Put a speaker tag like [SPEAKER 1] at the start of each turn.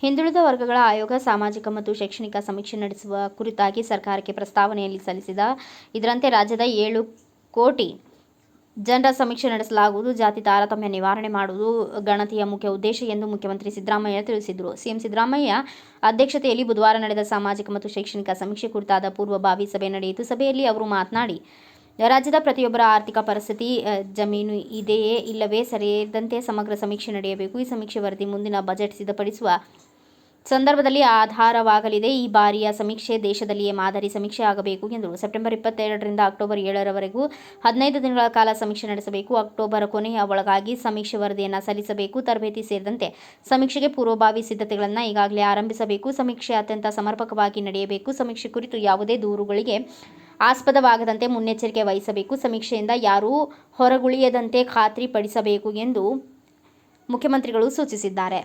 [SPEAKER 1] ಹಿಂದುಳಿದ ವರ್ಗಗಳ ಆಯೋಗ ಸಾಮಾಜಿಕ ಮತ್ತು ಶೈಕ್ಷಣಿಕ ಸಮೀಕ್ಷೆ ನಡೆಸುವ ಕುರಿತಾಗಿ ಸರ್ಕಾರಕ್ಕೆ ಪ್ರಸ್ತಾವನೆಯಲ್ಲಿ ಸಲ್ಲಿಸಿದ. ಇದರಂತೆ ರಾಜ್ಯದ 7 ಕೋಟಿ ಜನರ ಸಮೀಕ್ಷೆ ನಡೆಸಲಾಗುವುದು. ಜಾತಿ ತಾರತಮ್ಯ ನಿವಾರಣೆ ಮಾಡುವುದು ಗಣತಿಯ ಮುಖ್ಯ ಉದ್ದೇಶ ಎಂದು ಮುಖ್ಯಮಂತ್ರಿ ಸಿದ್ದರಾಮಯ್ಯ ತಿಳಿಸಿದರು. ಸಿಎಂ ಸಿದ್ದರಾಮಯ್ಯ ಅಧ್ಯಕ್ಷತೆಯಲ್ಲಿ ಬುಧವಾರ ನಡೆದ ಸಾಮಾಜಿಕ ಮತ್ತು ಶೈಕ್ಷಣಿಕ ಸಮೀಕ್ಷೆ ಕುರಿತಾದ ಪೂರ್ವಭಾವಿ ಸಭೆ ನಡೆಯಿತು. ಸಭೆಯಲ್ಲಿ ಅವರು ಮಾತನಾಡಿ, ರಾಜ್ಯದ ಪ್ರತಿಯೊಬ್ಬರ ಆರ್ಥಿಕ ಪರಿಸ್ಥಿತಿ, ಜಮೀನು ಇದೆಯೇ ಇಲ್ಲವೇ ಸೇರಿದಂತೆ ಸಮಗ್ರ ಸಮೀಕ್ಷೆ ನಡೆಯಬೇಕು. ಈ ಸಮೀಕ್ಷೆ ವರದಿ ಮುಂದಿನ ಬಜೆಟ್ ಸಿದ್ಧಪಡಿಸುವ ಸಂದರ್ಭದಲ್ಲಿ ಆಧಾರವಾಗಲಿದೆ. ಈ ಬಾರಿಯ ಸಮೀಕ್ಷೆ ದೇಶದಲ್ಲಿಯೇ ಮಾದರಿ ಸಮೀಕ್ಷೆ ಆಗಬೇಕು ಎಂದರು. ಸೆಪ್ಟೆಂಬರ್ 22ರಿಂದ ಅಕ್ಟೋಬರ್ 7ರವರೆಗೂ 15 ದಿನಗಳ ಕಾಲ ಸಮೀಕ್ಷೆ ನಡೆಸಬೇಕು. ಅಕ್ಟೋಬರ್ ಕೊನೆಯ ಒಳಗಾಗಿ ಸಮೀಕ್ಷೆ ವರದಿಯನ್ನು ಸಲ್ಲಿಸಬೇಕು. ತರಬೇತಿ ಸೇರಿದಂತೆ ಸಮೀಕ್ಷೆಗೆ ಪೂರ್ವಭಾವಿ ಸಿದ್ಧತೆಗಳನ್ನು ಈಗಾಗಲೇ ಆರಂಭಿಸಬೇಕು. ಸಮೀಕ್ಷೆ ಅತ್ಯಂತ ಸಮರ್ಪಕವಾಗಿ ನಡೆಯಬೇಕು. ಸಮೀಕ್ಷೆ ಕುರಿತು ಯಾವುದೇ ದೂರುಗಳಿಗೆ ಆಸ್ಪದವಾಗದಂತೆ ಮುನ್ನೆಚ್ಚರಿಕೆ ವಹಿಸಬೇಕು. ಸಮೀಕ್ಷೆಯಿಂದ ಯಾರೂ ಹೊರಗುಳಿಯದಂತೆ ಖಾತ್ರಿ ಪಡಿಸಬೇಕು ಎಂದು ಮುಖ್ಯಮಂತ್ರಿಗಳು ಸೂಚಿಸಿದ್ದಾರೆ.